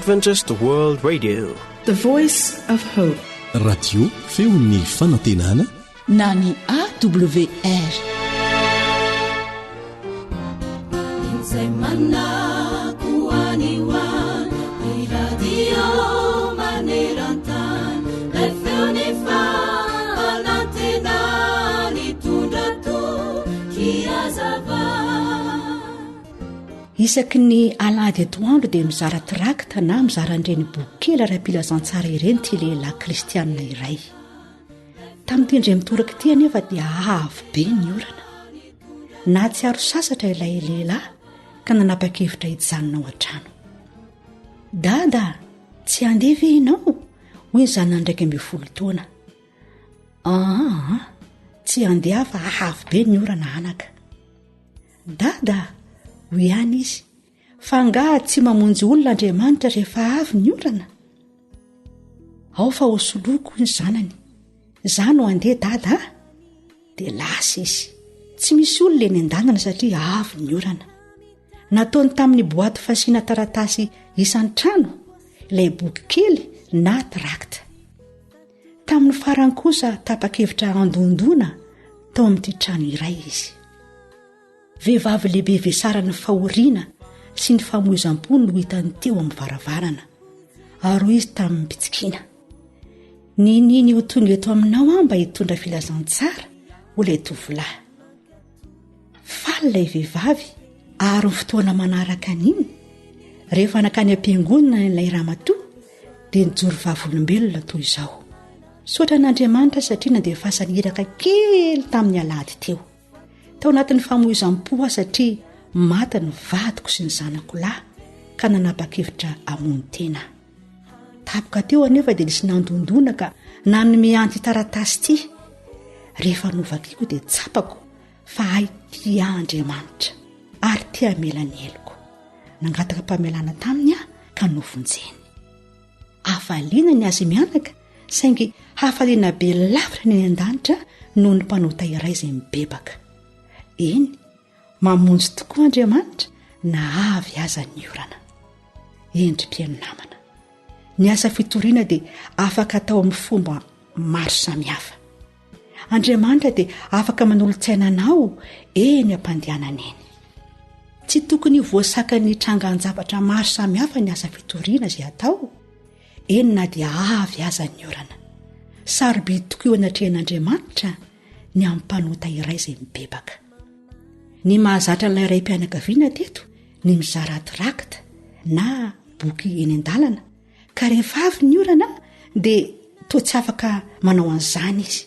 Adventist World Radio, The Voice of Hope. Radio feon'ny fanantenana na ny AWR. Isaky ny alady etoandro dia mizara tirakta na mizarandreny bokely ra-pilazantsara ireny ty lehilahy kristianina iray. Tamin'ity indray mitoraka ity anefa dia avo be ny orana. Na tsy aro sasatra ilay lehilahy ka nanapa-kevitra hijanona ao an-trano. Dada, tsy handeha ianao? Hoy ny zanany 12 taona. Tsy handeha fa avo be ny orana anaka. Dada, hoy ihany izy, fa angaha tsy mamonjy olona Andriamanitra rehefa avy ny orana? Ao fa hosoloko ny zanany. Za no handeha dada? Dia lasa izy. Tsy misy olona eny an-dalana satria avy ny orana. Nataony tamin'ny boaty fasiana taratasy isan'ny trano, ilay boky kely na tirakta. Tamin'ny farany kosa tapa-kevitra andondona tao amin'ity trano iray izy. Vehivavy lehibe vesara ny fahoriana sy ny famoizam-po no hitany teo amin'ny varavarana. Ary izy tamin'ny mpitsikina. Niny ho tonga eto aminao mba hitondra filazantsara ho ilay tovolahy. Faly ilay vehivavy ary ny fotoana manaraka an'iny. Rehefa nakany am-piangonana ilay ramatoa dia nijoro vavolombelona toy izao. Sotra n'Andriamanitra satria nandefasany iraka kely tamin'ny alady teo. Tao anatin'ny famoizam-po satria maty ny vadiko sy ny zanako lahy ka nanapa-kevitra hamono tena. Tapoka teo anefa dia nisy nandondona ka nanome anty taratasy ity. Rehefa novakiko dia tsapako fa hay tia Andriamanitra ary tia mela ny eloko. Nangataka mpamelana taminy ka novonjeny. Afaliana ny azy mianaka saingy hafaliana be lavitra ny an-danitra noho ny mpanota iray izay mibebaka. Eny, mamonjy tokoa Andriamanitra na avy aza ny orana. Endrim-piaino namana. Ny asa fitoriana dia afaka atao amin'ny fomba maro samihafa. Andriamanitra dia afaka manolotsaina anao eny am-pandehanana eny. Tsy tokony voasaka ny trangan-javatra maro samihafa ny asa fitoriana izay atao. Eny na dia avy aza ny orana. Sarobidy tokoa eo anatrehan'Andriamanitra ny amin'ny mpanota iray izay mibebaka. Ny mahazatra n'ilay iray mpianakaviana teto ny mizara tirakta na boky eny an-dalana. Ka rehefa avy ny orana dia toa tsy afaka manao an'izany izy.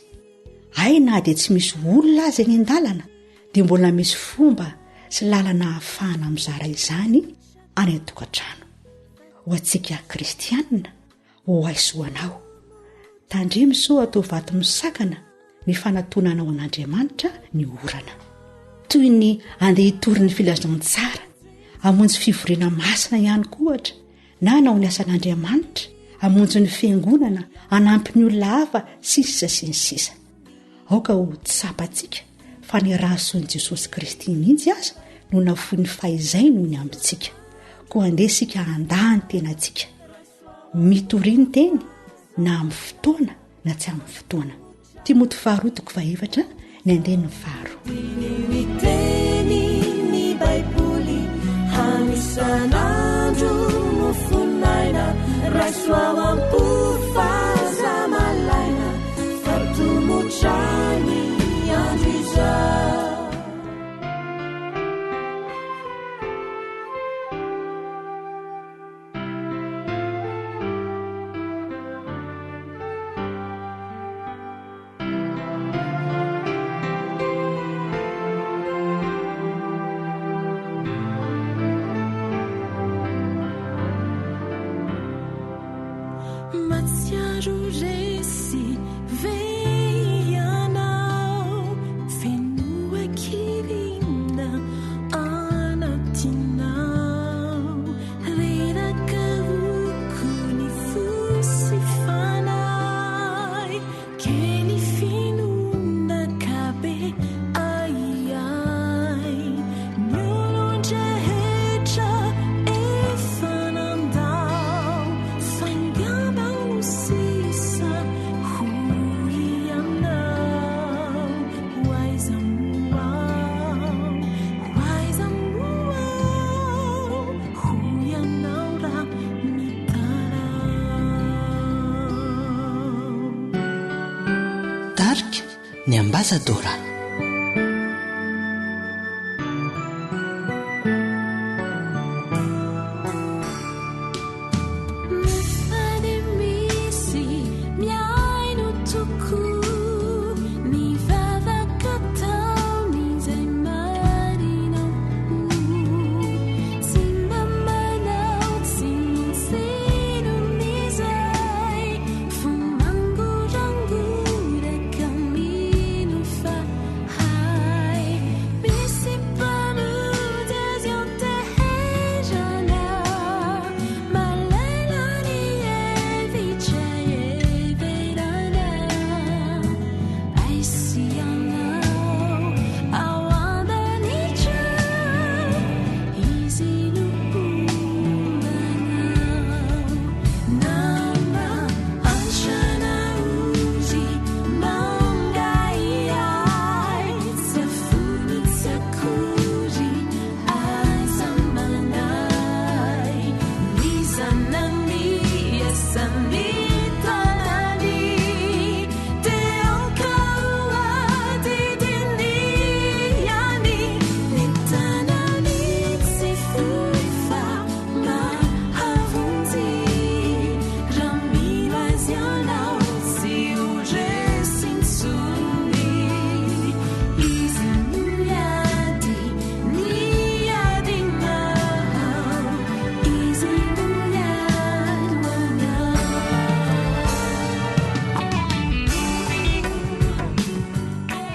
Ay na dia tsy misy olona azy eny an-dalana dia mbola misy fomba sy lalana ahafahana mizara izany any an-tokantrano. Ho antsika kristianina, ho aisoanao. Tandremo soa atao vato misakana ny fanatonanao an'Andriamanitra ny orana. Toy ny andeha hitory ny filazantsara, hamonjy fivoriana masina ihany kohatra, na hanao ny asan'Andriamanitra, hamonjy ny fiangonana, hanampy ny olona hafa sisa sy ny sisa. Aoka ho tsapantsika fa ny rahasoan'i Jesosy Kristy mihitsy aza no nafoy ny fahizay noho ny ambintsika. Ko andeha sika handany tenantsika. Mitoriany teny na amin'ny fotoana na tsy amin'ny fotoana. Timoty 2:2 ny andeny 2. Miteny ny Baiboly hanisan'andro no fonaina raisoao am-pofazamalaina fatomotrany andro izao. ny ambasadora.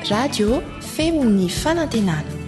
Radio femon'ny fanantenana.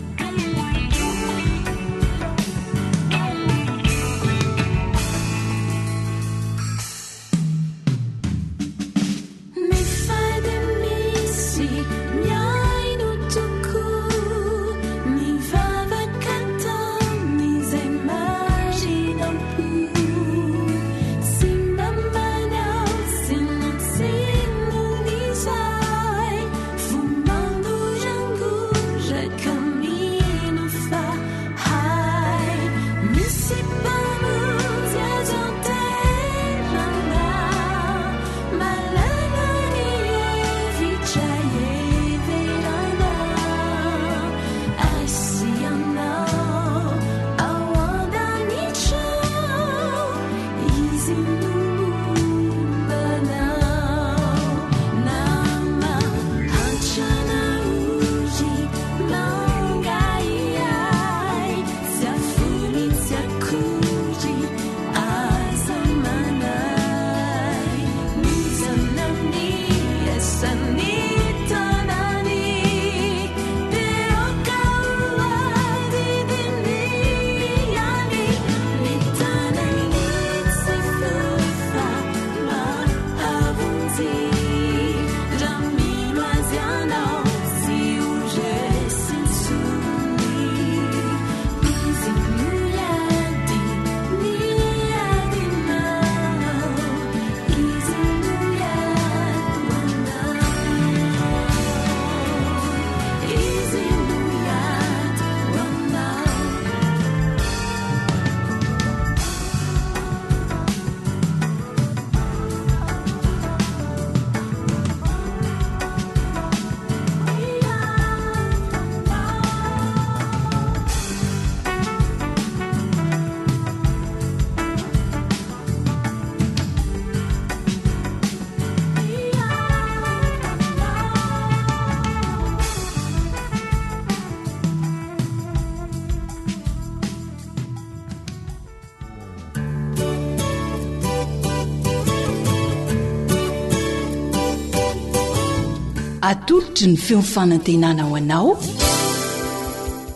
atolotry ny feofanantenana ho anao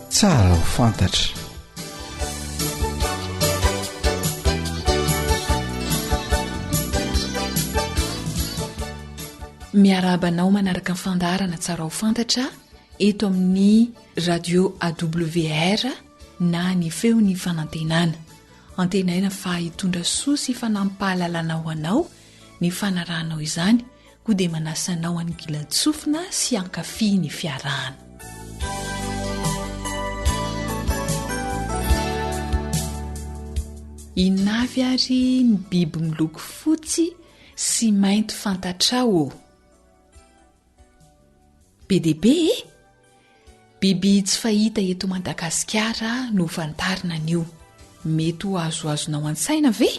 tsara ho fantatra. miarabanao manaraka ny fandarana tsara ho fantatra eto amin'ny radio AWR na ny feony fanantenana antenaina fa hitondra soa sy fanampahalalana ho anao ny fanaranao izany ko dia manasanao any gilatsofina sy ankafy ny fiarahana. Inavy ary ny biby miloko fotsy sy mainty fantatrao. be deaibe e biby tsy fahita eto Madagasikara no fantarina an'io. Mety ho azoazonao an-tsaina ve?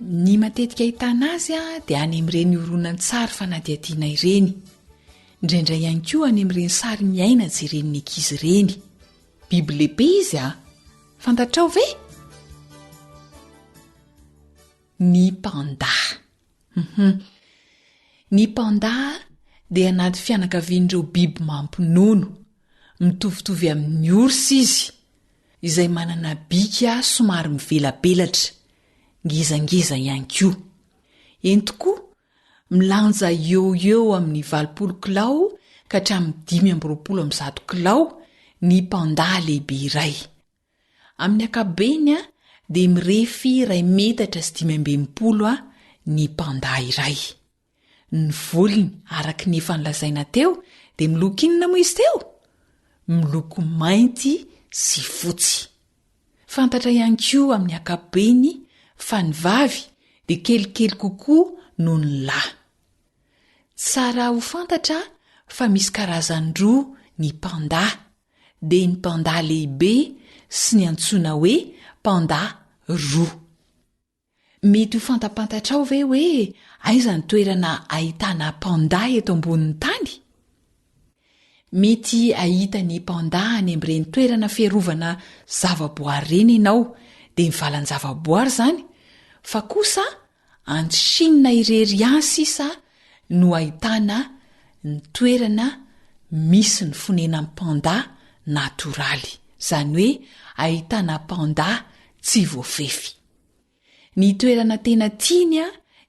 Ny matetika ahitana azy dia any amin'ireny horonan-tsary fanadihadiana ireny, indraindray ihany koa any amin'ireny sary miaina jeren'ny ankizy ireny. Biby lehibe izy fantatrao ve? Ny panda. Ny panda dia anaty fianakavian'ireo biby mampinono, mitovitovy amin'ny orsa izy, izay manana bika somary mivelabelatra, ngezangeza ihany koa. Eny tokoa milanja eo amin'ny 20 kilao ka hatramin'ny 520 kilao ny panda lehibe iray. Amin'ny akabeny dia mirefy 2 metatra sy 520 ny panda iray. Ny volony araka ny efa nilazaina teo dia miloko inona moa izy teo? Miloko mainty sy fotsy. Fantatra ihany koa amin'ny akabeny fa ny vavy dia kelikely kokoa noho ny lahy. Tsara ho fantatra fa misy karazany roa ny panda, dia ny panda lehibe sy ny antsoina hoe panda roa. Mety ho fantapantatrao ve hoe aiza ny toerana ahitana panda eto ambonin'ny tany? Mety ahita ny panda any amin'ireny toerana fiarovana zavaboary reny ianao, dia mivalan'ny zavaboary zany, fa kosa any Chine irery sisa no ahitana ny toerana misy ny fonenan'ny panda natoraly, izany hoe ahitana panda tsy voafefy. Ny toerana tena tiany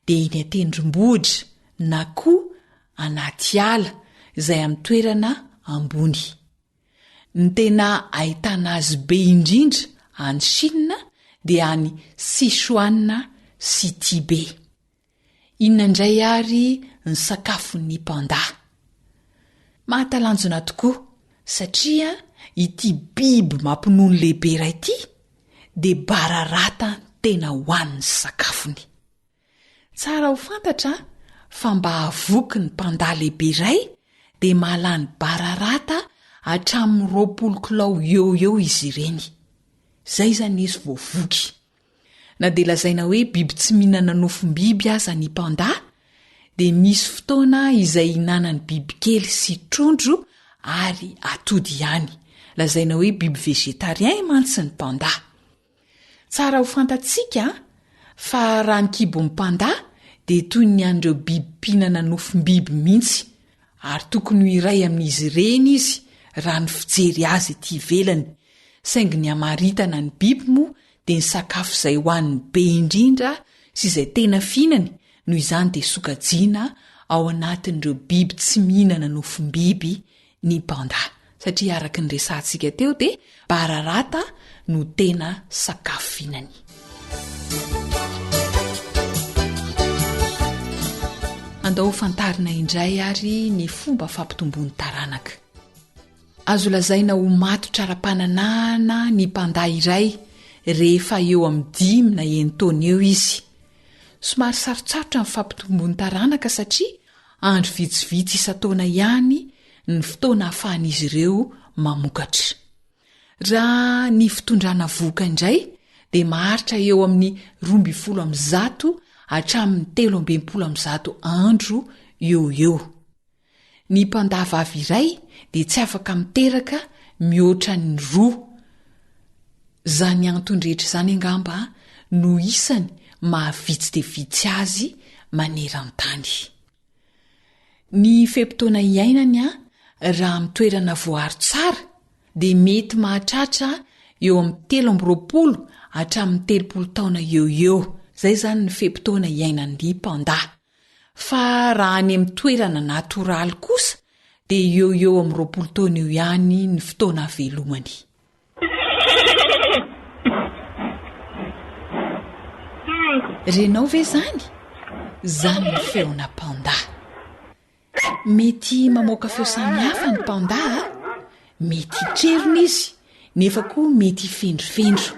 dia eny an-tendrombohitra na koa anaty ala izay amin'ny toerana ambony. Ny tena ahitana azy be indrindra any Chine dia any Sichuan sy Tibet. Inona indray ary ny sakafon'ny panda? Mahatalanjona tokoa satria ity biby mampinono lehibe iray ity dia bararata tena hoan'ny sakafony. Tsara ho fantatra fa mba havoky ny panda lehibe iray dia mahalany bararata hatramin'ny 20 kilao eo izy ireny. Zay zany izy voavoky. Na dia lazaina hoe biby tsy mihinana nofom-biby aza ny panda, dia misy fotoana izay hinanany bibikely sy trondro ary atody ihany. Lazaina hoe biby vegetarien mantsy ny panda. Tsara ho fantatsika fa raha ny kibon'ny panda dia toy ny an'ireo biby mpihinana nofom-biby mihitsy, ary tokony ho iray amin'izy ireny izy raha ny fijery azy ety ivelany. Saingy ny hamaritana ny biby moa dia ny sakafo izay hoan'ny be indrindra sy izay tena fihinany, noho izany dia sokajiana ao anatin'ireo biby tsy mihinana nofom-biby ny panda, satria araka ny resantsika teo dia bararata no tena sakafo fihinany. Andao fantarina indray ary ny fomba fampitomboan'ny taranaka. Azo lazaina ho matotra ara-pananahana ny panda iray rehefa eo amin'ny 5 na 9 taona eo izy. Somary sarotsarotra ny fampitomboan'ny taranaka satria andro vitsivitsy isan-taona ihany ny fotoana ahafahan'izy ireo mamokatra. Raha ny fitondrana voka indray dia maharitra eo amin'ny 12 hatramin'ny 13 andro eo. Ny panda vavy iray dia tsy afaka miteraka mihoatra ny 2. Zany antony rehetra izany angamba no isany mahavitsy dia vitsy azy maneran-tany. Ny fempotoana iainany raha mitoerana voaharo tsara dia mety mahatratra eo amin'ny 13 hatramin'ny 30 taona eo. Zay zany ny fempotoana iainan'ny panda. Fa raha any amin'ny toerana natoraly kosa dia eo amin'ny 20 taona eo ihany ny fotoana velomany. Renao ve zany? Zany ny feona panda. Mety mamoaka feo samihafa ny panda, mety trerona izy, nefa koa mety fendrofendro.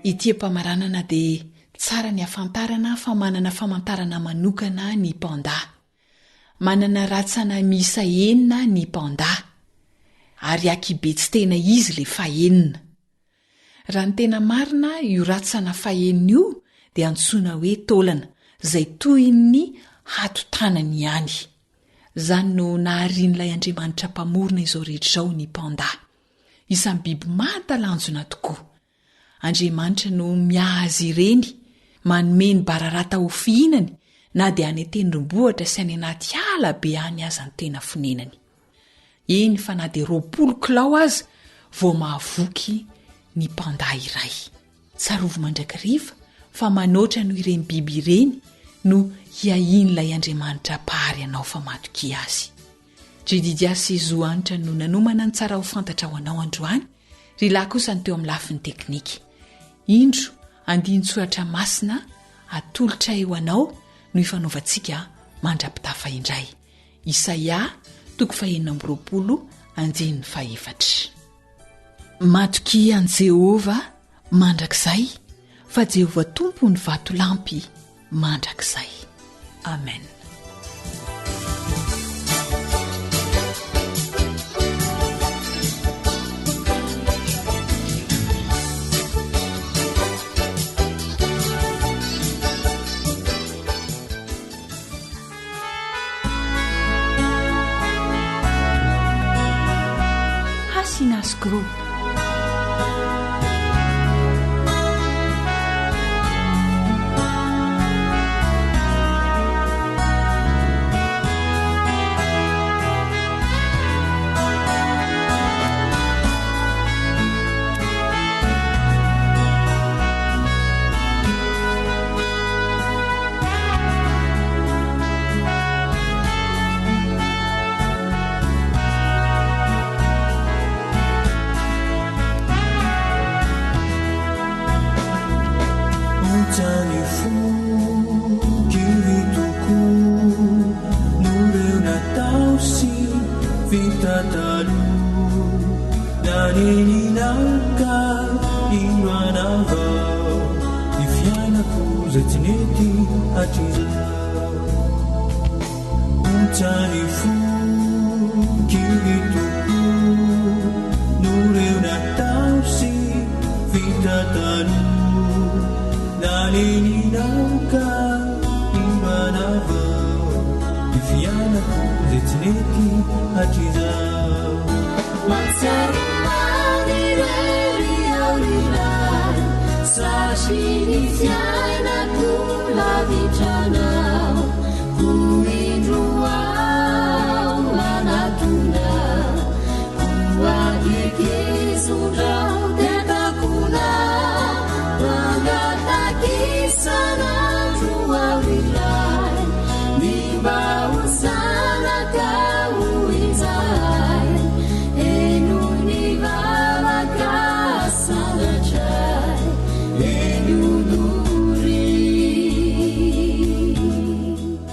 Ity am-pamaranana dia tsara ny hafantarana fa manana famantarana manokana ny panda. manana ratsana miisa enina ny panda ary akibe tsy tena izy le fahenina. Raha ny tena marina io ratsana fahenina io dia antsoina hoe taolana izay toy ny hatotanany ihany. Izany no naharian'ilay Andriamanitra mpamorona izao rehetra izao ny panda. Isan'ny biby mahatalanjona tokoa. Andriamanitra no miahazy ireny, manome ny bararata ho fihinany na dia any tendrombohitra sy any anaty ala be any aza ny tena fonenany. Eny fa na dia 20 kilao aza vao mahavoky ny panda iray. Tsarovo mandrakariva fa manoatra no ireny biby ireny no hiahin'ilay Andriamanitra pahary anao fa matoky azy. Drididiasy Zoanitra no nanomana ny tsara ho fantatra ho anao androany, ry lahy kosa ny teo amin'ny lafin'ny teknika. Indro andin-tsoratra masina atolotra eo anao no ifanaovantsika mandrapitafa indray. Isaia 40:4. Matoky an' Jehova mandrakizay, fa Jehova tompo ny vatolampy mandrakizay. Amen. Hasinas Group.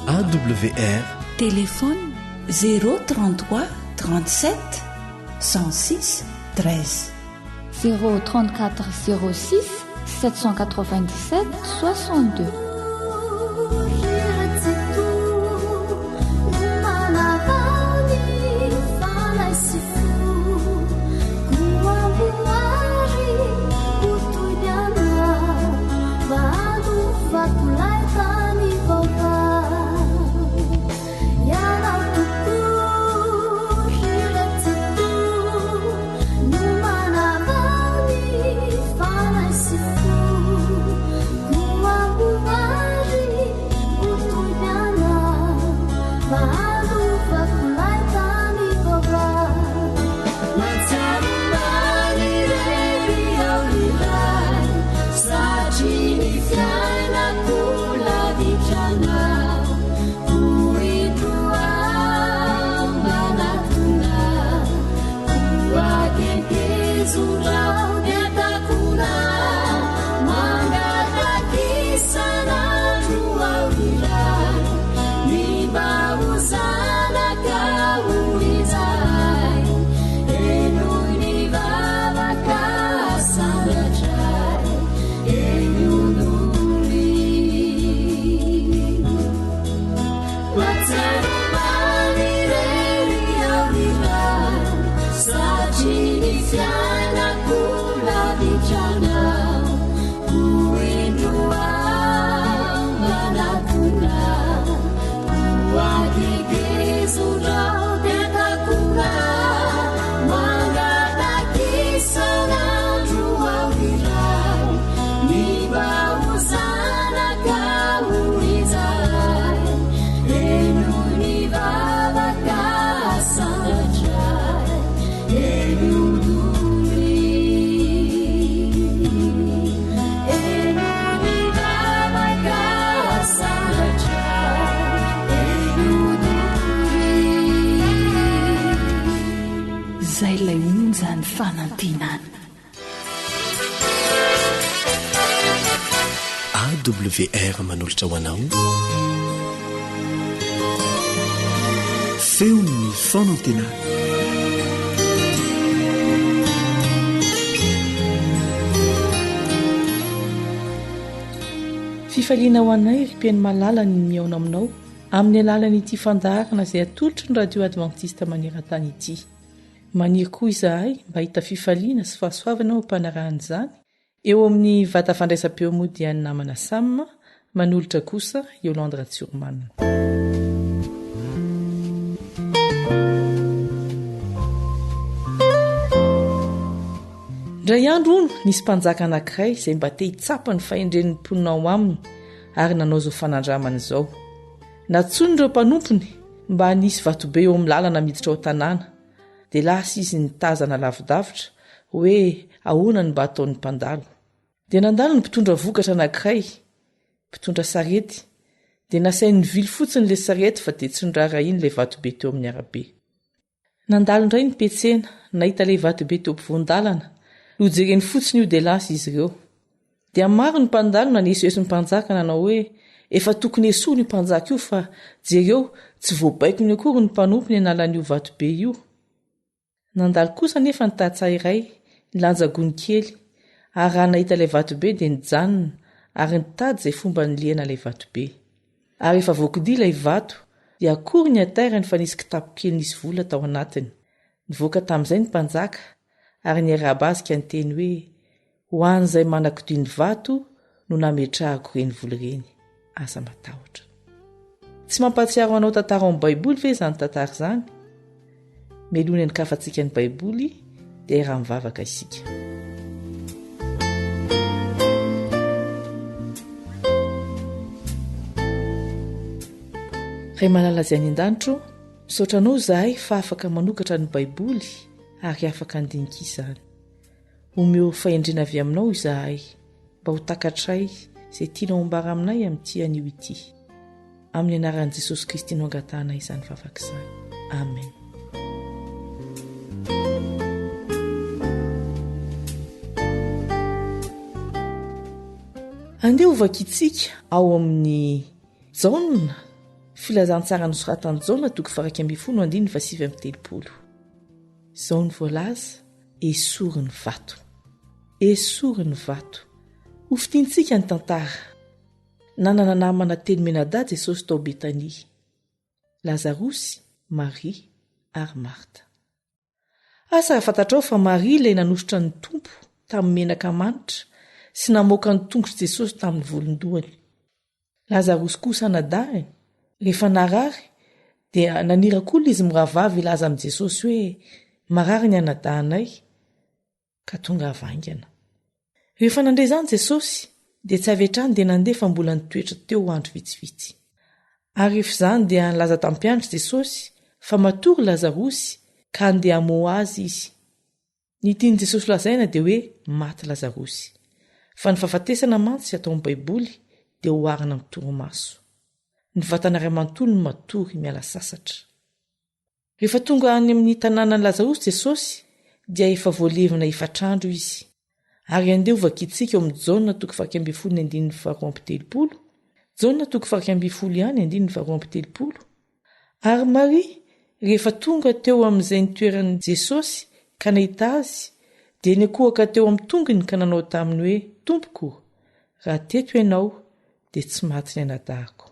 AWR Téléphone 033 37 106 13 034 06 797 62. Wow. AWR manolotra ho anao feon'ny fanantenana fifaliana ho anay ry-piainy malala ny miaona aminao amin'ny alalan'ity fandaharana izay atolotry ny radio adventiste maneran-tany ity. Maniry koa izahay mba hita fifaliana sy fahasoavana ho mpanarahan'izany eo amin'ny vata fandraisam-peo mody any namana Samma, manolotra kosa Yolande Ratsurman. Ndray andro ono nisy mpanjaka anankiray izay mba te hitsapa ny fahendren'ny mponina ao aminy ary nanao izao fanandramana izao. Natsony ireo mpanompony mba nisy vatobe eo amin'ny lalana miditra ao tanàna dia lasa izy nitazana lavidavitra hoe ahoana ny mba ataon'ny mpandalo. Dia nandalo ny mpitondra vokatra anankiray, mpitondra sarety, dia nasainy vily fotsiny ilay sarety fa dia tsy niraharaha iny ilay vatobe teo amin'ny arabe. Nandalo indray ny petsena, nahita ilay vatobe teo ampovoan-dalana, nojereny fotsiny io dia lasa izy ireo. Dia maro ny mpandalo nanesoesy ny mpanjaka nanao hoe efa tokony esoa ny mpanjaka io fa jereo tsy voabaiko ny akory ny mpanompony analan'io vatobe io. Nandalo kosa nefa ny tatsaha iray nilanja gony kely ary raha nahita ilay vatobe dia nijanona ary nitady izay fomba niliana ilay vatobe. Ary efa voakidia ilay vato dia akory ny atairany fa nisy kitapo kely nisy vola tao anatiny. Nivoaka tamin'izay ny mpanjaka ary niarabazika ny teny hoe ho an'izay manakidia ny vato no nametrahako ireny vola ireny. Asa matahotra. Tsy mampatsiaro anao tantara ao amin'ny Baiboly ve izany tantara izany? Melony ny kafantsika ny Baiboly dia raha mivavaka isika. Ray malala izay any an-danitro, misaotra anao izahay fa afaka manokatra ny Baiboly ary afaka handinika izany. Omeo fahendrena avy aminao izahay mba ho takatray izay tianao ambara aminay amin'ity anio ity. Amin'ny anaran'i Jesosy Kristy no angatahana izany vavaka izany. Amen. Andeha hovakitsika ao amin'ny Jaona, filazantsara nosoratany Jaona toko 2:7-30. Jaona voalaza esory ny vato. Esory ny vato. Hofitintsika ny tantara. Nanana namana telo menadà Jesosy tao Betania. Lazarosy, Maria ary Marta. Asa raha fantatrao fa Maria ilay nanositra ny tompo tamin'ny menaka manitra sy namoaka ny tongotra Jesosy tamin'ny volondohany. Lazarosy kosa nadahany. Rehefa narary dia nanirak'olona izy miravavy ilaza amin'i Jesosy hoe marary ny anadahanay ka tonga avaingana. Rehefa nandray izany Jesosy dia tsy avy hatrany dia nandeha fa mbola nitoetra teo andro vitsivitsy. Ary rehefa izany dia nilaza tamin'ny mpianatra Jesosy fa matory Lazarosy ka andeha hamoha azy izy. Ny tiany Jesosy lazaina dia hoe maty Lazarosy. Fa ny fahafatesana mantsy atao amin'ny Baiboly dia oharina amin'ny toromaso. Ny vatana iray manontolo no matory miala sasatra. Rehefa tonga any amin'ny tanànan'i Lazarosy Jesosy dia efa voalevina 4 andro izy. Ary andeha hovakitsika eo amin'ny Jaona 2:7-13. Jaona 2:7-13. Ary Maria rehefa tonga teo amin'izay nitoeran'i Jesosy ka nahita azy dia nikohaka teo amin'ny tongony ka nanao taminy hoe Tompoko, raha teto ianao dia tsy maty ny anadahako.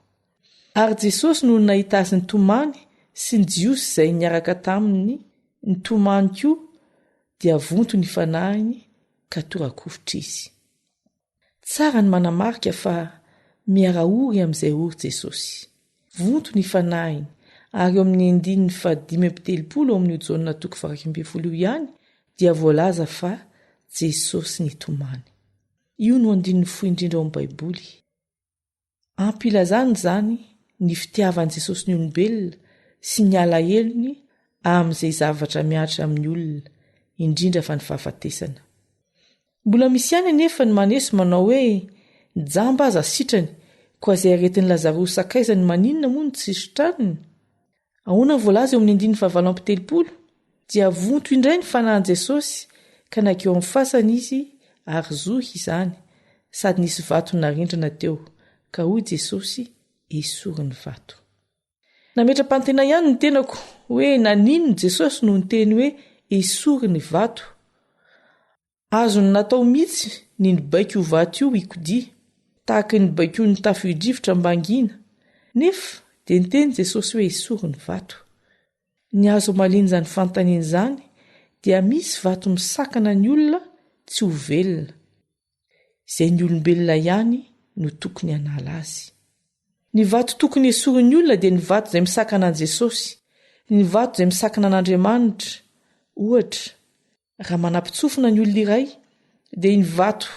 Ary Jesosy no nahita azy nitomany sy ny jiosy izay niaraka taminy nitomany koa dia vonto ny fanahiny ka torakofotra izy. Tsara ny manamarika fa miara-ory amin'izay ory Jesosy. Vonto ny fanahiny ary eo amin'ny 5:17 amin'ny Jona 2:20 ihany dia voalaza fa Jesosy nitomany. Io no andininy fohy indrindra ao amin'ny Baiboly. Ampilazany zany ny fitiavan'i Jesosy ny olombelona sy ny alahelony amin'izay zavatra miatra amin'ny olona, indrindra fa ny fahafatesana. Mbola misy ihany anefa ny maneso manao hoe jamba aza sitrany, koa izay aretin'ny Lazarosy sakaizany maninona moa no tsy sotraniny. Ahoana voalaza eo amin'ny 9:7 dia vonto indray ny fanahin Jesosy ka nakeo amin'ny fasana izy ary zohy izany, sady nisy vato narindrina teo ka hoy Jesosy esoriny vato. Nametra-pantena ihany ny tenako hoe nanino Jesosy no niteny hoe esoriny vato. Azony natao mihitsy ny nibaiko io vato io hikodia, tahaka ny baiko ny tafo-idrivotra mbangina, nefa dia niteny Jesosy hoe esoriny vato. Ny azo malinjany fantaniana izany dia misy vato misakana ny olona tsy ho velona. Izay ny olombelona ihany no tokony hanala azy. Ny vato tokony esorin'ny olona dia ny vato izay misakana an Jesosy, ny vato izay misakana an'Andriamanitra. Ohatra, raha manampitsofina ny olona iray dia iny vato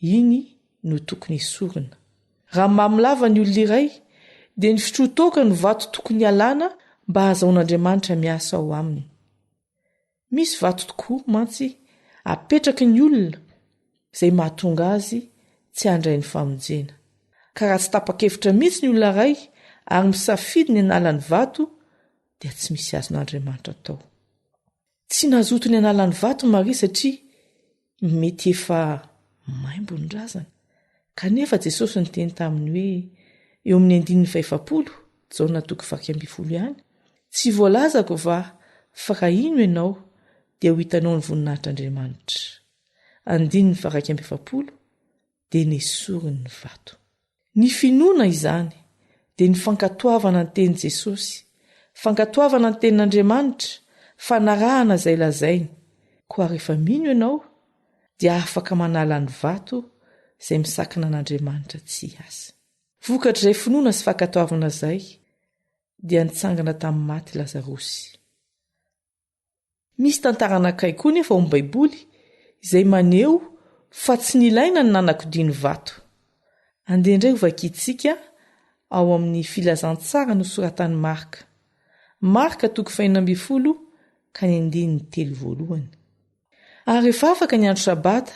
iny no tokony esorina. Raha mamilava ny olona iray dia ny fitrotoka ny vato tokony alana mba hahazahoan'Andriamanitra miasa ao aminy. Misy vato tokoa mantsy apetraky ny olona izay mahatonga azy tsy handray ny famonjena. Ka raha tsy tapa-kevitra mihitsy ny olona iray ary misafidy ny analany vato dia tsy misy azon'Andriamanitra tao. Tsy nazoto ny analany vato Maria satria mety efa maimbo ny razana. Kanefa Jesosy niteny taminy hoe eo amin'ny 5:7 Jona 2:20 ihany, tsy voalazako fa raha ino ianao dia ho hitanao ny voninahitr'Andriamanitra. 5:7 dia nesoriny ny vato. Ny finoana izany dia ny fankatoavana ny tenin Jesosy, fankatoavana ny tenin'Andriamanitra, fanarahana izay lazainy. Koa rehefa mino ianao dia afaka manala ny vato izay misakana an'Andriamanitra tsy asa. Vokatra izay finoana sy fankatoavana izay dia nitsangana tamin'ny maty Lazarosy. Misy tantara anankiray koa nefa ao amin'ny Baiboly izay maneho fa tsy nilaina ny nanakodiany vato. Andeha indray ho vakiantsika ao amin'ny filazantsara nosoratan'i Marka. Marka 5:12 ka 3:1. Ary rehefa afaka ny andro sabata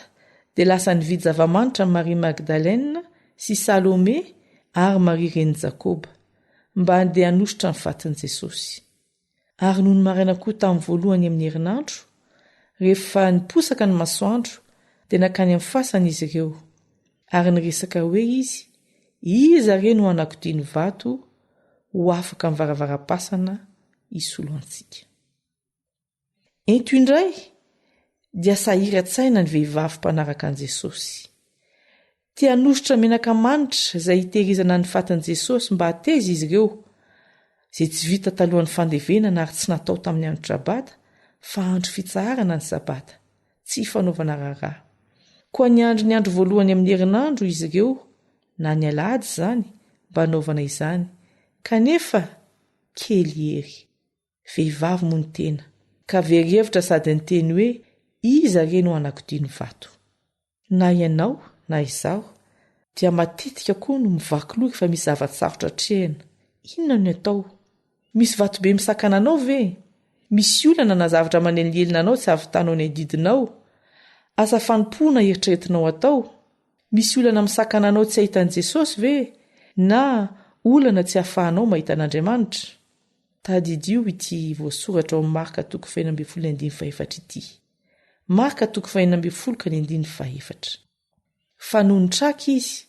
dia lasa nividy zava-manitra Maria Magdalena sy Salome ary Maria ren'i Jakoba mba handeha hanositra ny vatin'i Jesosy. Ary noho ny maraina koa tamin'ny voalohany amin'ny herinandro, rehefa niposaka ny masoandro dia nakany amin'ny fasana izy ireo ary niresaka hoe iza re no anakodiany vato ho afaka amin'ny varavaram-pasana isolo antsika. Ento indray dia sahiran-tsaina ny vehivavy mpanaraka an'i Jesosy. Tia hanositra menaka manitra izay hitehirizana ny fatin'i Jesosy mba hateza izy ireo, izay tsy vita talohan'ny fandevenana ary tsy natao tamin'ny andro sabata fa andro fitsaharana ny sabata, tsy fanaovana raharaha. Koa ny andro voalohany amin'ny herinandro izy ireo, na ny alahady izany, mba hanaovana izany, kanefa kely ery. Vehivavy moa ny tena, ka very-hevitra sady niteny hoe iza re no anakodiany vato. Na ianao na izaho dia matetika koa no mivakiloha rehefa misy zava-tsarotra atrehana. Inona no atao? Misy vato be misakana anao ve? Misy olana na zavatra manelielina anao tsy havitanao ny adidinao? Asa fanompoana eritreretinao atao? Misy olana misakana anao tsy ahitan'i Jesosy ve? Na olana tsy hahafahanao mahita an'Andriamanitra? Tadidio ity voasoratra ao Marka 2:12 ity. Marka 2:12 fa noho nitraka izy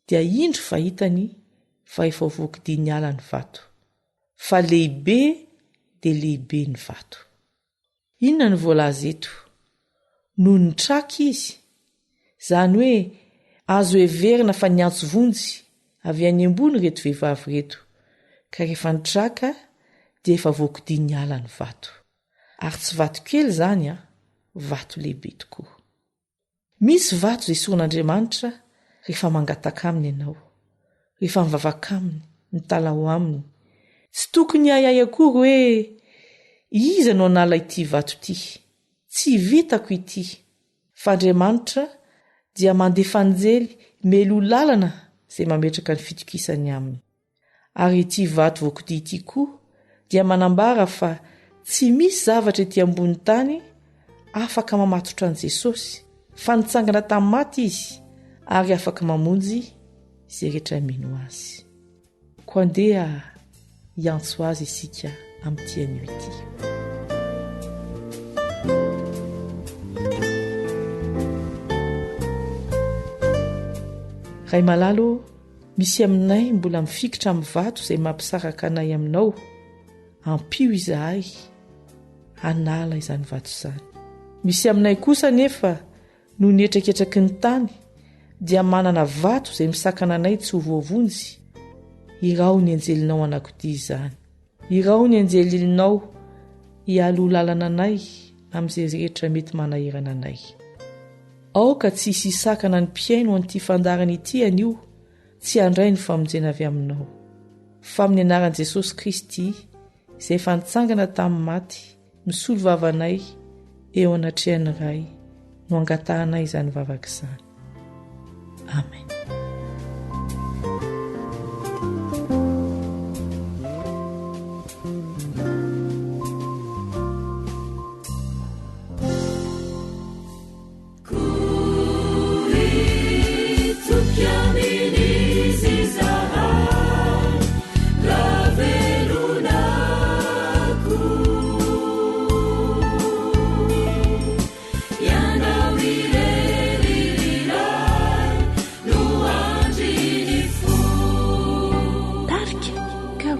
dia indro fahitany fa efa voakidia ny ala ny vato, fa lehibe dia lehibe ny vato. Inona ny voalaza eto? Noho nitraka izy, izany hoe azo heverina fa niantso vonjy avy any ambony reto vehivavy reto, ka rehefa nitraka dia efa voakidia ny ala ny vato. Ary tsy vato kely izany, vato lehibe tokoa. Misy vato izay soan'Andriamanitra rehefa mangataka aminy ianao, rehefa mivavaka aminy, mitalao aminy. Tsy tokony ahay akory hoe iza no anala ity vato ity, tsy vitako ity. Fa Andriamanitra dia mandefa anjely melo lalana izay mametraka ny fitokisany aminy. Ary ity vato voakodia ity koa dia manambara fa tsy misy zavatra ety ambony tany afaka mamatotra an' Jesosy, fa nitsangana tamin'ny maty izy ary afaka mamonjy izay rehetra mino azy. Koa andeha hiantso azy isika amin'ity anio ity. Ray malalo, misy aminay mbola mifikitra amin'ny vato izay mampisaraka anay aminao. Ampio izahay hanala izany vato izany. Misy aminay kosa nefa no nietreketraky ny tany dia manana vato izay misakana anay tsy ho voavonjy. Irao ny anjelinao anankodi izany. Irao ny anjelinao hialoha lalana anay amin'izay rehetra mety manahirana anay. Aoka tsy hisy sakana ny mpiaino an'ity fandarana ity anio, tsy handray ny famonjena avy aminao. Fa amin'ny anaran'i Jesosy Kristy izay efa nitsangana tamin'ny maty, misolo vavanay eo anatrehany ray no angatahanay izany vavaka izany. Amen.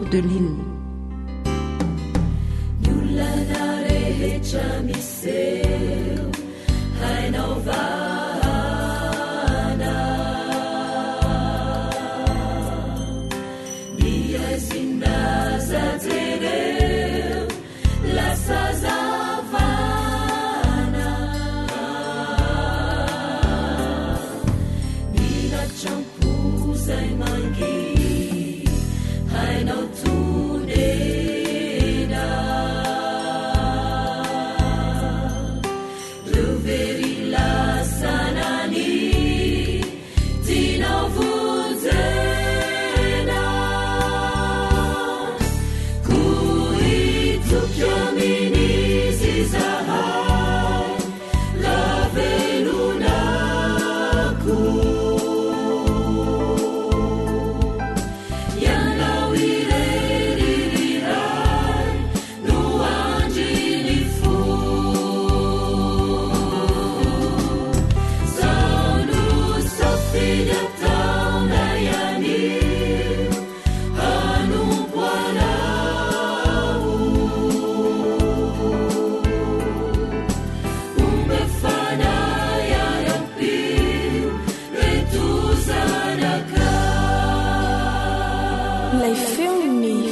De l'île.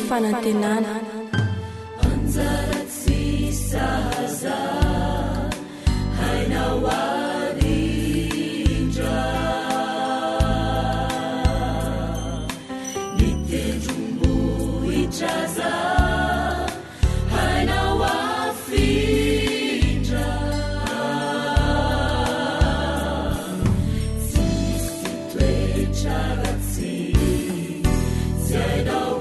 Fanantenana anjaratsy sahaza hainao arindra mitendrombohitraza hainao afindra tsy misy toetra ratsy tsy hainao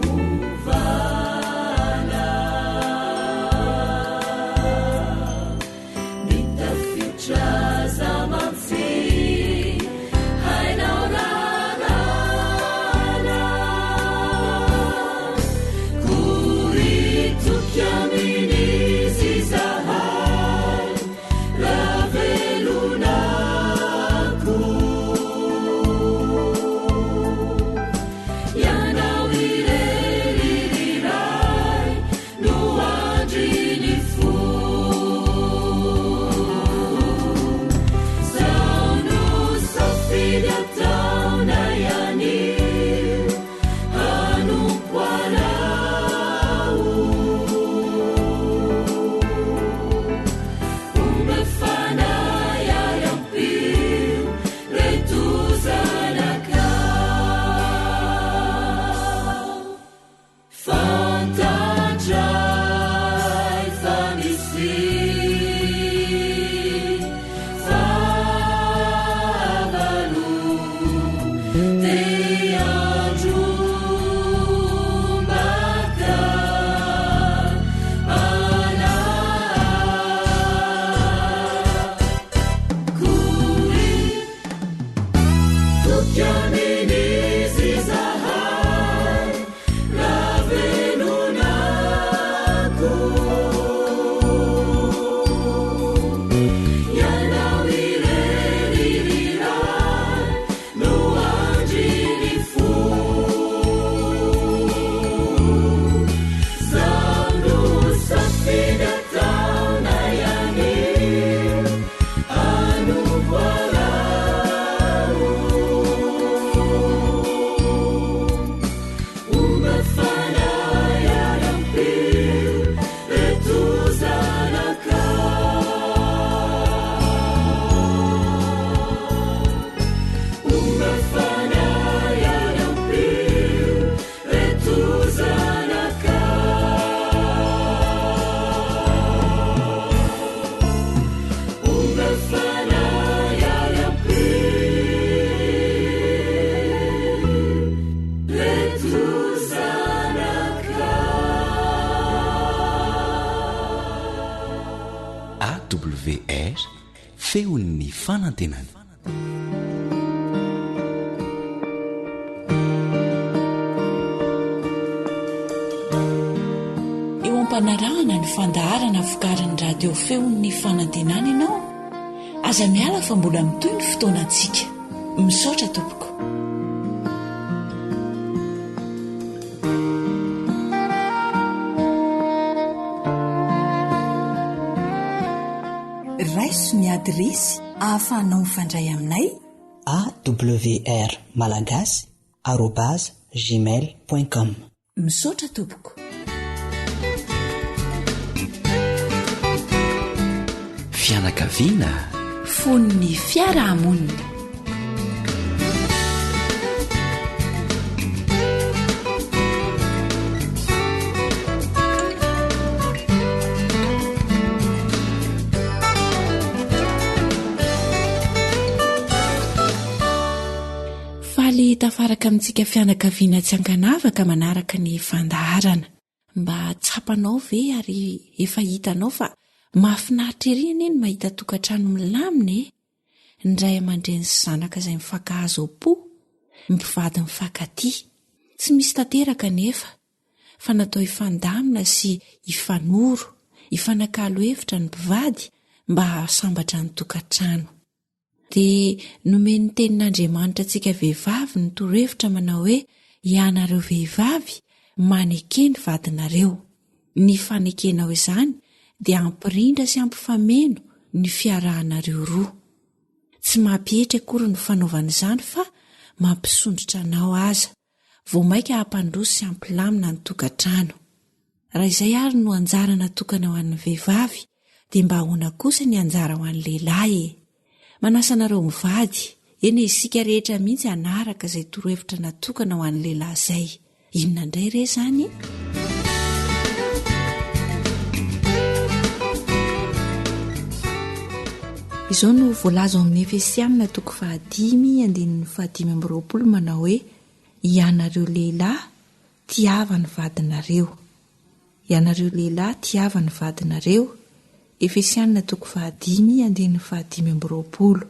awr feon'ny fanantenana. eo ampanarahana ny fandaharana vokarin'ny radio feon'ny fanantenana ianao, aza miala fa mbola mitoy ny fotoanantsika. Misaotra tompoko. Raiso ny adresy ahafahanao mifandray aminay: awr malagasy @gmail.com. Misaotra tompoko. Fianakaviana fon'ny fiarahamonina. Tafaraka amintsika fianakaviana tsy ankanavaka manaraka ny fandaharana. Mba tsapanao ve ary efa hitanao fa mahafinaritra ery anie ny mahita tokantrano milamina e? Ndray aman-dreny sy zanaka izay mifankahazo ao-po, mpivady mifankatia. Tsy misy tanteraka nefa, fa natao hifandamina sy hifanoro, hifanakalo hevitra ny mpivady mba hahasambatra ny tokantrano. Dia nomeny tenin'Andriamanitra antsika vehivavy ny torohevitra manao hoe: ianareo vehivavy manekeny vadinareo. Ny fanekenao izany dia ampirindra sy ampifameno ny fiarahanareo roa. Tsy mampietry akory ny fanaovana izany fa mampisondrotra anao aza, vao maika hampandroso sy hampilamina ny tokantrano. Raha izay ary no anjara natokana ho an'ny vehivavy, dia mba ahoana kosa ny anjara ho an'ny lehilahy e? Manasanareo mivady, eny isika rehetra mihitsy anaraka izay torohevitra natokana ho an'ny lehilahy izay. Inona indray re izany? Izao no voalaza amin'ny Efesianina 5:15 manao hoe: ianareo lehilahy tiava ny vadinareo. Ianareo lehilahy tiava ny vadinareo. Efesianina 5:15.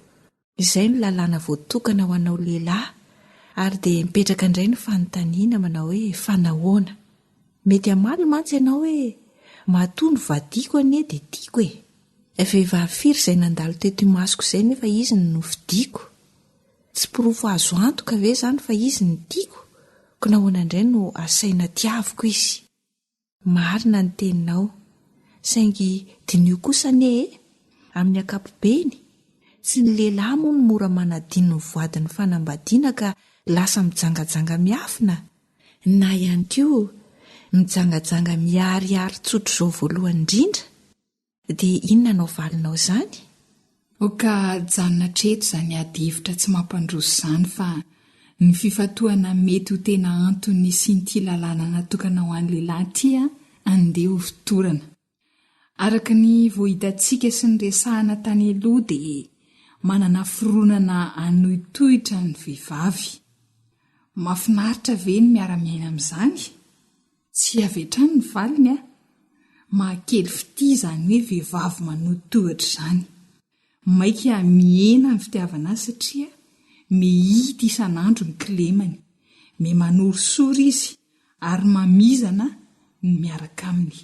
Izay ny lalàna voatokana ho anao lehilahy, ary dia mipetraka indray ny fanontaniana manao hoe: fanahoana? Mety hamaly mantsy ianao hoe: matoa ny vadiako anie dia tiako e. Vehivavy firy izay nandalo teto imasoko izay nefa izy no nofidiako. Tsy pirofo azo antoka ve izany fa izy ny tiako? Ka nahoana indray no asaina tiaviko izy? Marina ny teninao, saingy dinio kosa anie e? Amin'ny ankapobeny, tsy ny lehilahy moa no mora manadino ny voadiny fanambadiana ka lasa mijangajanga miafina, na ihany koa mijangajanga miariary tsotro izao voalohany indrindra. Dia inona no valinao izany? Oka janona treto izany adihevitra tsy mampandroso izany fa ny fifatoana mety ho tena antony sy ny tia lalàna natokana ho an'ny lehilahy tia andeha ho fitorana. Araka ny vohitantsika sy ny resahana tany aloha dia manana fironana anoitohitra ny vehivavy. Mahafinaritra ve ny miara-miaina amin'izany? Tsy avetrany ny valiny a? Mahakely fity izany hoe vehivavy manoitohitra izany. Maika miena ny fitiavana azy satria mihita isan'andro ny kilemany, manoro sora izy ary mamizana ny miaraka aminy.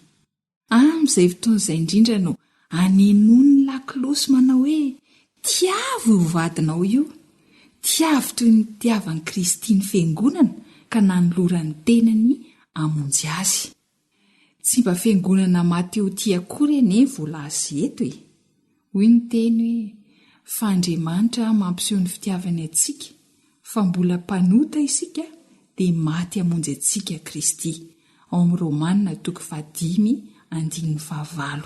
Amin'izay fotoana izay indrindra no anenoiny ny lakilosy manao hoe: tiavo io vadinao io, tiavo toy ny tiavan'i Kristy ny fiangonana ka nanolorany tenany amonjy azy. Tsy mba fiangonana Mateo tia akory ene voalazy eto e. Hoy ny teny hoe: fa Andriamanitra mampiseho ny fitiavany antsika, fa mbola mpanota isika dia maty amonjy antsika Kristy. Ao amin'ny Romanina 5:5.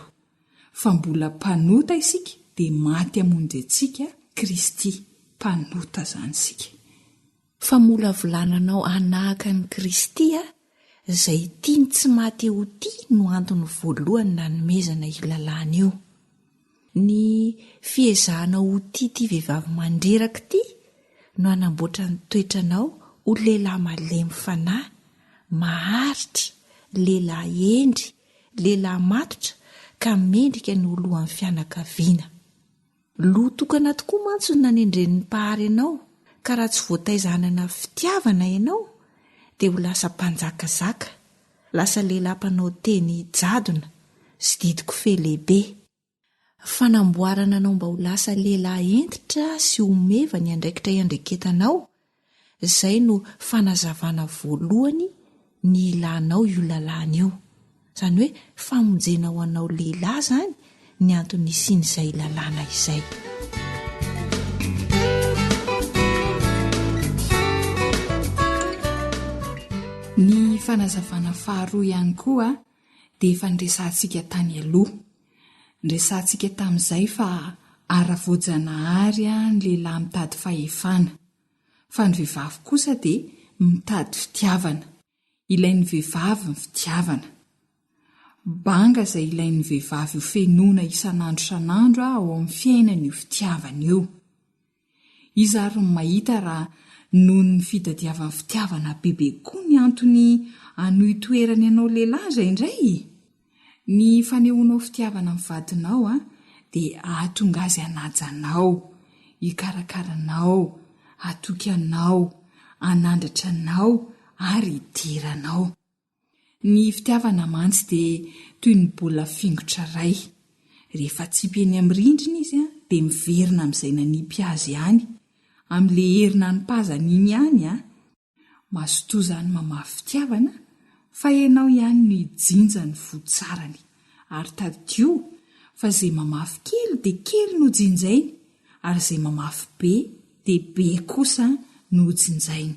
Fa mbola mpanota isika dia maty amonjy antsika Kristy. Mpanota izany isika. Fa mola volananao anahaka ny Kristy izay tiany tsy maty ho tia no antony voalohany nanomezana io lalàna io. Ny fiezahana ho tia vehivavy mandreraka ity no anamboatra ny toetranao ho lehilahy malemy fanahy, maharitra, lehilahy endry, lehilahy matotra ka mendrika ny olohan'ny fianakaviana. Loha tokana tokoa mantsy ny nanendren'ny mpahary ianao, ka raha tsy voataizanana fitiavana ianao dia ho lasa mpanjakazaka, lasa lehilahy mpanao teny jadona sy didiko fe lehibe. Fanamboarana anao mba ho lasa lehilahy entitra sy omeva ny andraikitra iandreketanao, izay no fanazavana voalohany ny ilanao io lalàna io. Izany hoe famonjena ho anao lehilahy izany ny antony isian'izay lalàna izay. Ny fanazavana faharoa ihany koa dia efa nresantsika tany aloha. Nresantsika tamin'izay fa ara-voajanahary ny lehilahy mitady fahefana, fa ny vehivavy kosa dia mitady fitiavana. Ilain'ny vehivavy ny fitiavana. Banga izay ilain'ny vehivavy ho fenoana isan'andro isan'andro ao amin'ny fiainany io fitiavana io. Izy ary ny mahita raha noho ny fitadiavan'ny fitiavana bebe koa ny antony hanohy toerana ianao lehilahy indray. Ny fanehoanao fitiavana amin'ny vadinao dia ahatonga azy hanajanao, hikarakaranao, hatoky anao, hanandratra anao ary hidiranao. Ny fitiavana mantsy dia toy ny bola fingotra iray. Rehefa tsipeny amin'ny rindrina izy dia miverina amin'izay nanipy azy ihany. Amin'ile herina ny pazany iny ihany mazotoa izany mamafy fitiavana fa ianao ihany no hijinja ny votsarany. Ary tadio fa izay mamafy kely dia kely no jinjainy, ary izay mamafy be dia be kosa no jinjainy.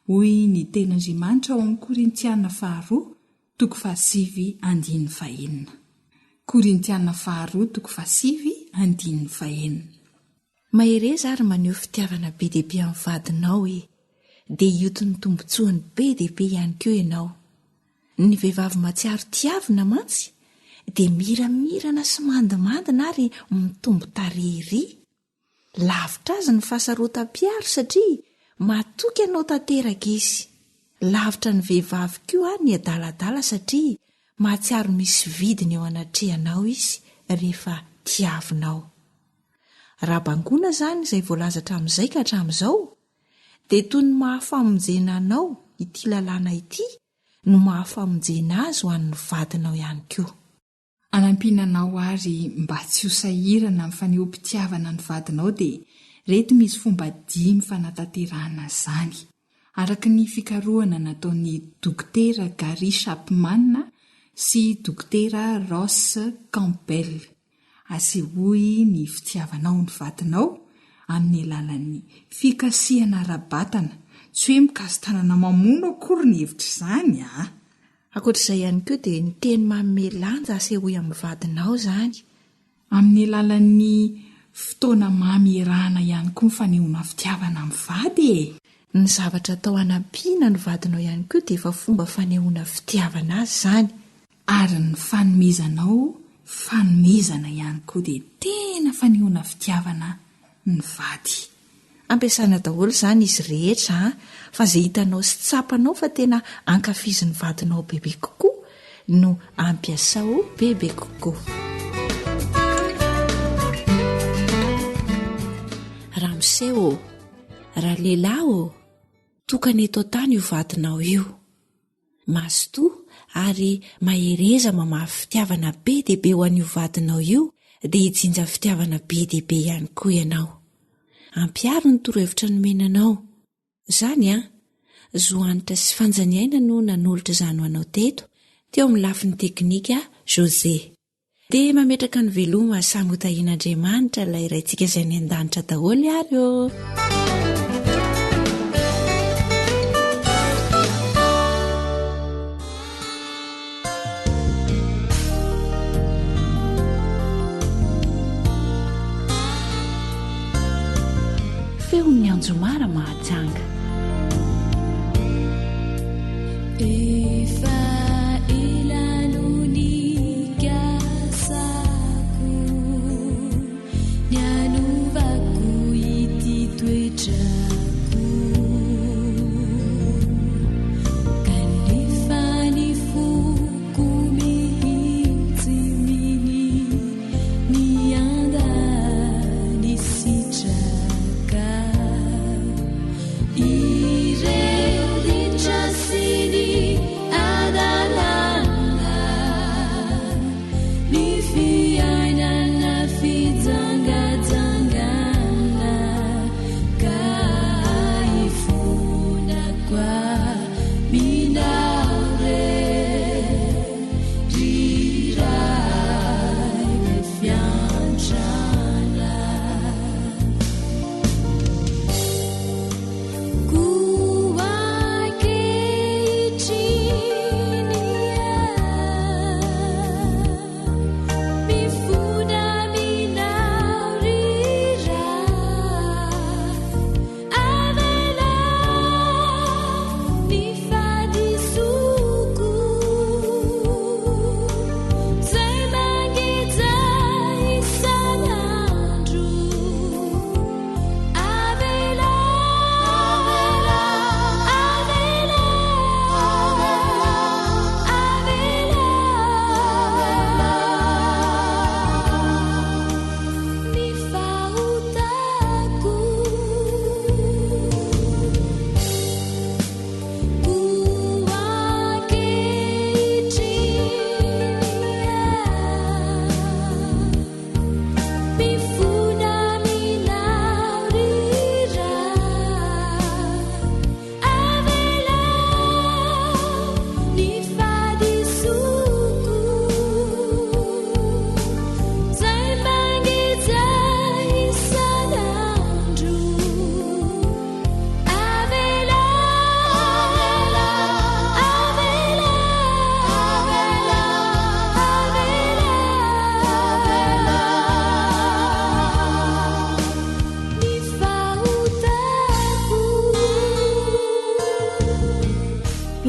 Hoy ny ten'Andriamanitra ao amin'ny Korintiana 2:7-5. Korintiana 2:7-5. Mahereza ary maneho fitiavana be dehibe amin'ny vadinao dia hiotony tombotsoany be dehibe ihany koa ianao. Ny vehivavy matsiaro tiavina mantsy dia miramirana sy mandimandina ary mitombo tarehy. Lavitra azy ny fahasarotam-piaro satria matoky ianao tanteraka izy. Lavitra ny vehivavy koa ny adaladala satria mahatsiaro misy vidiny eo anatrehanao izy rehefa tiavinao. Raha bangona izany izay voalazatra amin'izay ka hatramin'izao dia toy ny mahafamonjena anao ity lalàna ity no mahafamonjena azy ho an'ny vadinao ihany koa. Anampinanao ary mba tsy ho sahirana amin'ny faneho-pitiavana ny vadinao dia reto misy fomba 5 fanatanterahana izany. Araka ny fikarohana nataon'ny dokotera Gary Chapman sy dokotera Ross Campbell. Asehoy ny fitiavanao ny vadinao amin'ny alalan'ny fikasihana ara-batana, tsy hoe mikazo-tanana mamono akory ny hevitra izany Ankoatr'izay ihany koa dia ny teny manome lanja asehoy amin'ny vadinao izany. Amin'ny alalan'ny fotoana mamerahana ihany koa ny fanehoana fitiavana amin'ny vady. Ny zavatra atao hanampiana ny vadinao ihany koa dia efa fomba fanehoana fitiavana azy izany. Ary ny fanomezanao, fanomezana ihany koa dia tena fanehoana fitiavana ny vady. Ampiasana daholo izany izy rehetra fa izay hitanao sy tsapanao fa tena ankafizin'ny vadinao bebe kokoa no ampiasao bebe kokoa. Ramseo, raha lehilahy tokana eto tany io vadinao io. Mazotoa ary mahereza mamafy fitiavana be dehibe ho an'io vadinao io dia hijinja fitiavana be dehibe ihany koa ianao. Ampiaro ny torohevitra nomenanao. Izany zohanitra sy fanjaniaina no nanolotra izany ho anao teto, teo amin'ny lafin'ny teknika José. Dia mametraka ny veloma samy hotahian'Andriamanitra ilay raintsika izay ny an-danitra daholo ary feon'ny anjomara mahajanga. Kalifani fuku mihitsy mini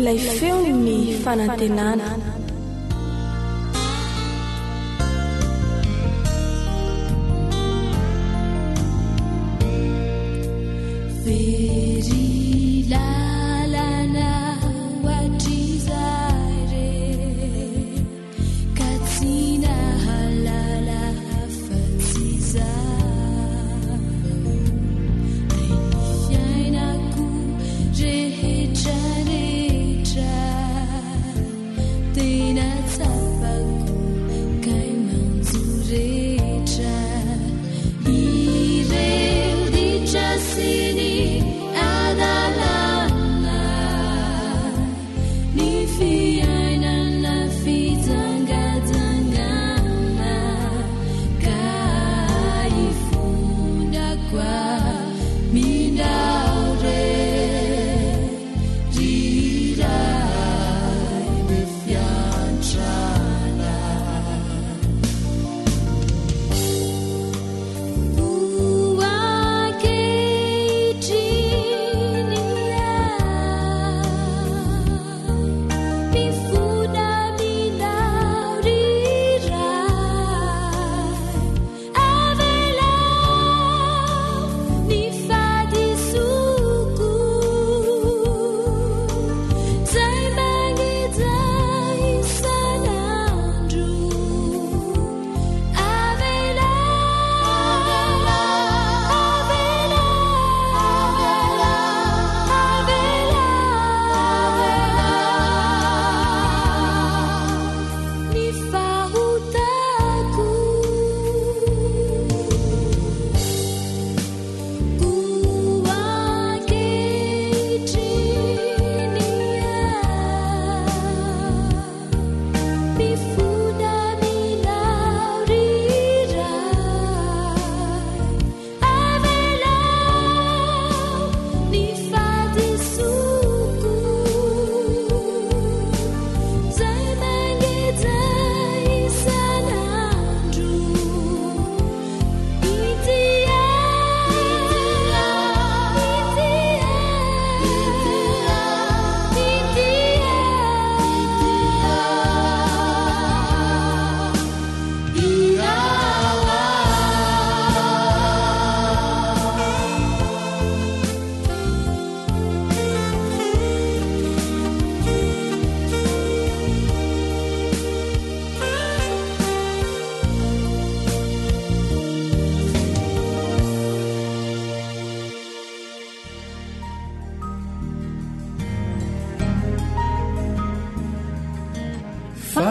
ilay feo ny fanantenana.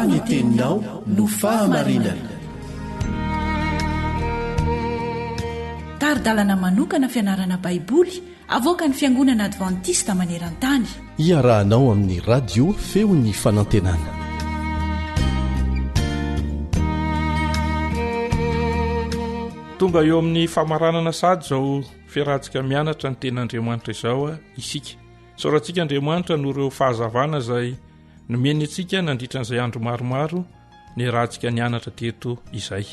Ny teninao no fahamarinana. Taridalana manokana fianarana baiboly avoaka ny fiangonana advantista maneran-tany. Iarahanao amin'ny radio feon'ny fanantenana. Tonga eo amin'ny famaranana sady zao fiarahantsika mianatra ny ten'Andriamanitra izao isika. Soratsika Andriamanitra no ireo fahazavana izay nomeny antsika nandritran'izay andro maromaro ny rahantsika nianatra teto izay.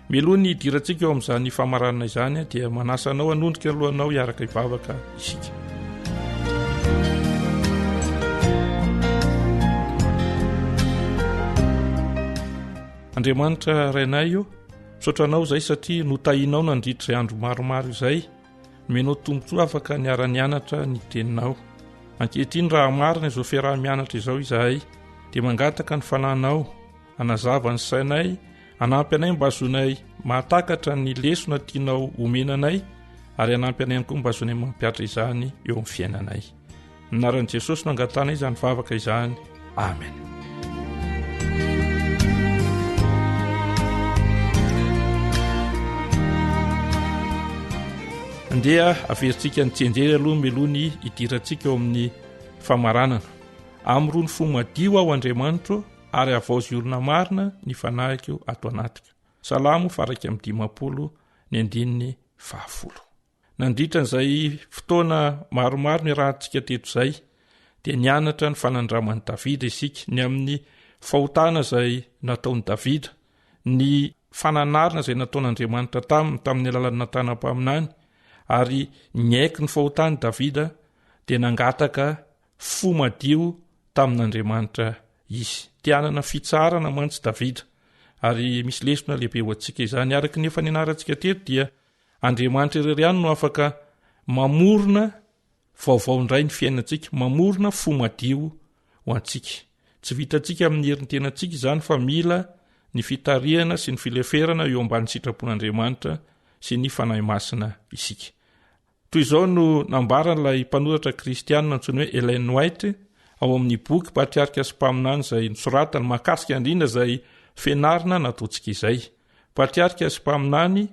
Mialoha ny idirantsika eo amin'izany famaranana izany dia manasanao hanondrika alohanao hiaraka hivavaka isika. Andriamanitra rainay io, misaotranao izay satria notahinao nandritra izay andro maromaro izay, nomenao tombontsoa afaka niara-nianatra ny teninao. Ankehitriny raha marina izao fiarah-mianatra izao izahay dia mangataka ny fanahinao, hanazava ny sainay, hanampy anay mba azonay mahatakatra ny lesona tianao omenanay, ary hanampy anay koa mba azonay mampiatra izany eo amin'ny fiainanay. Ny anaran'i Jesosy no angatana izany vavaka izany. Amen. Andeha averintsika ny tsenjery aloha melohany idirantsika eo amin'ny famaranana. Amrony fo madio ao Andriamanitra ary avaozy olona marina ny fanahiko ato anatika. Salamo faraka amin'ny 50 ny andininy 10. Nandritra n'izay fotoana maromaro ny rahantsika teto izay dia nianatra ny fanandraman'i Davida isika ny amin'ny fahotana izay nataon'i Davida, ny fananarina izay nataon'Andriamanitra tamin'ny alalan'ny tanam-paminany, ary ny aiky ny fahotany Davida dia nangataka fo madio tamin'andriamanitra izy tianana fitsarana mantsy davida ary misy lesona lehibe ho antsika izany araky nefa ny anarantsika teto dia andriamanitra ireryany no afaka mamorona vaovao indray ny fiainantsika mamorona fomadio ho antsika tsy vitantsika amin'ny herintenantsika izany fa mila ny fitariana sy ny fileferana eo ambany sitrapon'andriamanitra sy ny fanahy masina isika toy izao no nambaran'ilay mpanoratra kristianina antsoiny hoe Ellen White ao amin'ny boky patriarika sy mpaminany izay nosoratany mahakasika andrindra izay fianarana nataontsika izay patriarika sy mpaminany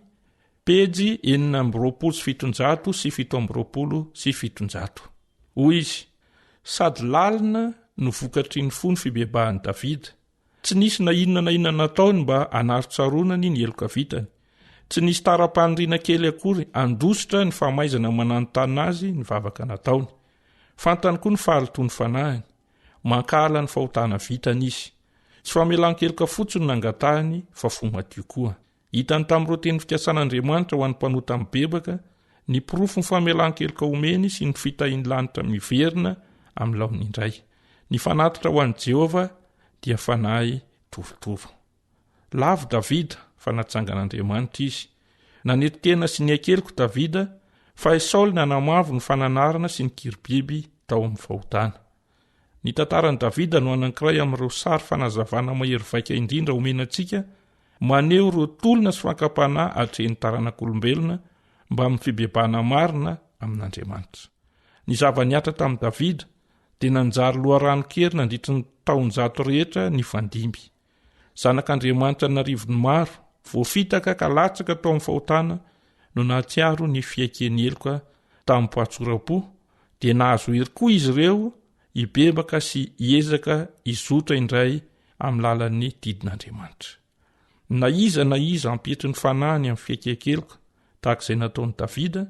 pejy 720 hoy izy sady lalina no vokatry ny fony fibebahany davida tsy nisy na inona nataony mba anarotsarona ny eloka vitany tsy nisy tara-paniriana kely akory andositra ny famaizana mananontany azy ny vavaka nataony fantany koa ny faharitony fanahiny mankala ny fahotana vitany izy tsy famelan-keloka fotsiny nangatahany fa fomadio koa hitany tamin'ireo teny fikasan'andriamanitra ho an'ny mpanota mibebaka ny pirofo ny famelan-keloka omeny sy ny fitahiany lanitra miverina amin'ny laony indray ny fanatitra ho an'i Jehova dia fanahy torotoro lavo davida fa natsangan'andriamanitra izy nanetitena sy niakeliko davida fa Saoly nanamavo ny fananarana sy ny kiribiby tao amin'ny fahotana ny tantaran'i davida no anankiray amin'ireo sary fanazavana mahery vaika indrindra omenantsika maneho ireo tolona sy fankapanahy atrehan'ny taranak'olombelona mba amin'ny fibebahana marina amin'andriamanitra ny zava-niatra tamin'i davida dia nanjary loharano-kery nandritry ny taonjato rehetra ny fandimby zanak'andriamanitra narivony maro voafitaka ka latsaka tao amin'ny fahotana no nahatsiaro ny fiaikeny eloka tamin'ny poatsora-po dia nahazo hery koa izy ireo ibebaka sy hiezaka izotra indray amin'ny lalan'ny didin'andriamanitra na iza ampitry ny fanahiny amin'ny fiaikekeloka tahak'izay nataon'i davida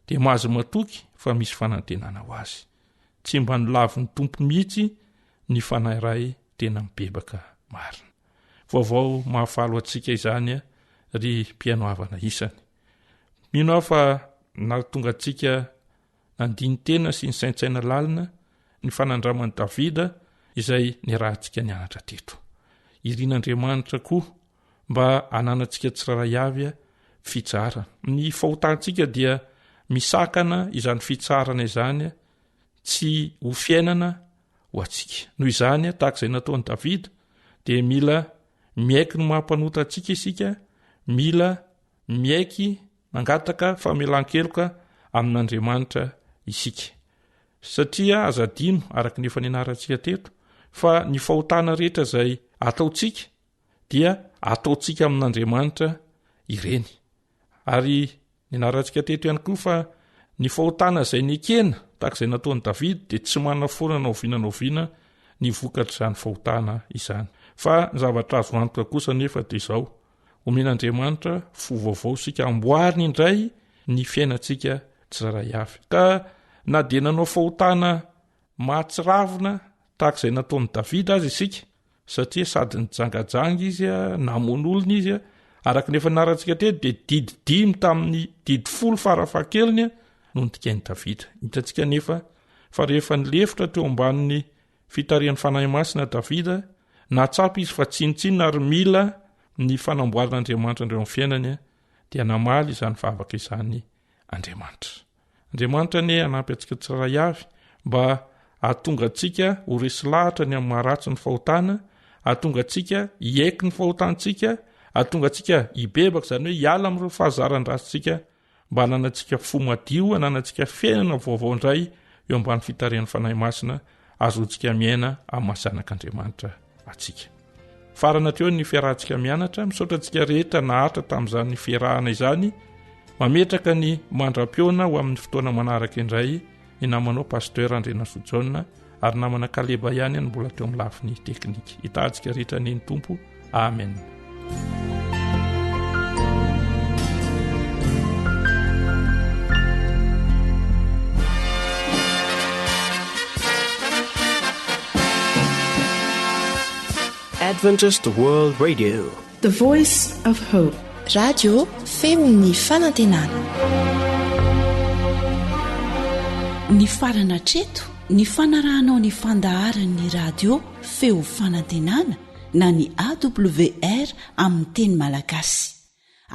dia mahazo matoky fa misy fanantenana ho azy tsy mba nilavy ny tompo mihitsy ny fanahy iray tena mibebaka marina vaovao mahafalo antsika izany ry mpianoavana isany mino aho fa natonga antsika nandiny tena sy ny saintsaina lalina ny fanandraman'i davida izay niarahantsika nianatra teto irin'andriamanitra koa mba ananantsika tsiraray avy fitsara ny fahotantsika dia misakana izany fitsarana izany tsy ho fiainana ho atsika noho izany tahak'izay nataon'i davida dia mila miaiky no mampanota antsika isika mila miaiky mangataka famelan-keloka amin'andriamanitra isika satria azadino araka ny efa nianarantsika teto fa ny fahotana rehetra izay ataontsika dia ataontsika amin'andriamanitra ireny ary nianarantsika teto ihany koa fa ny fahotana izay niekena tahak'izay nataon'i davida dia tsy manaforana ovinanaoviana ny vokatra izany fahotana izany fa ny zavatra azo antoka kosa nefa dia izao omen'andriamanitra fo vaovao sika amboariny indray ny fiainantsika tsiraray avy ka na dia nanao fahotana mahatsiravina tahak'izay nataon'i davida azy isika satria sady nijangajanga izy namon'olona izy araka nefa narantsika teto dia dididimy tamin'ny didy 10 farafahakeliny no nitikain'i davida hitantsika nefa fa rehefa nilefitra teo ambanin'ny fitarian'ny fanahy masina davida natsapy izy fa tsinitsinina ary mila ny fanamboaran'andriamanitra indreo amin'ny fiainany dia namaly izany vavaka izany andriamanitra ne anampy antsika tsiraray avy mba ahatonga antsika ho resy lahatra ny amin'ny maharatsy ny fahotana ahatonga antsika hiaiky ny fahotantsika ahatonga antsika hibebaka izany hoe hiala amin'ireo fahazaran-dratsika mba hananantsika fomadio hananantsika fiainana vaovao indray eo ambany fitarian'ny fanahy masina azontsika miaina amin'ny mahazanak'andriamanitra atsika farana teo ny fiarahantsika mianatra misaotra antsika rehetra nahatra tamin'izany fiarahana izany mametraka ny mandram-peona ho amin'ny fotoana manaraka indray ny namanao pasteur Andrena Sojaona ary namana Kaleba ihany ny mbola teo amin'ny lafiny teknika hitantsika rehetra ny tompo amen. Adventist World Radio, the voice of hope. Radio feony fanantenana. Ny farana treto ny fanarahanao ny fandaharan'ny radio feo fanantenana na ny awr amin'ny teny malagasy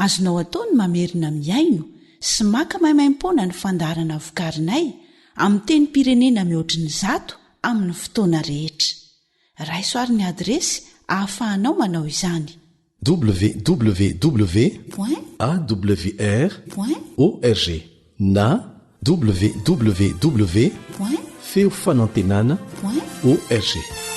azonao ataony mamerina miaino sy maka maimaimpona ny fandaharana vokarinay amin'ny teny pirenena mihoatriny 100 amin'ny fotoana rehetra raisoaryn'ny adresy ahafahanao manao izany www.awr org na www.feofanantenana org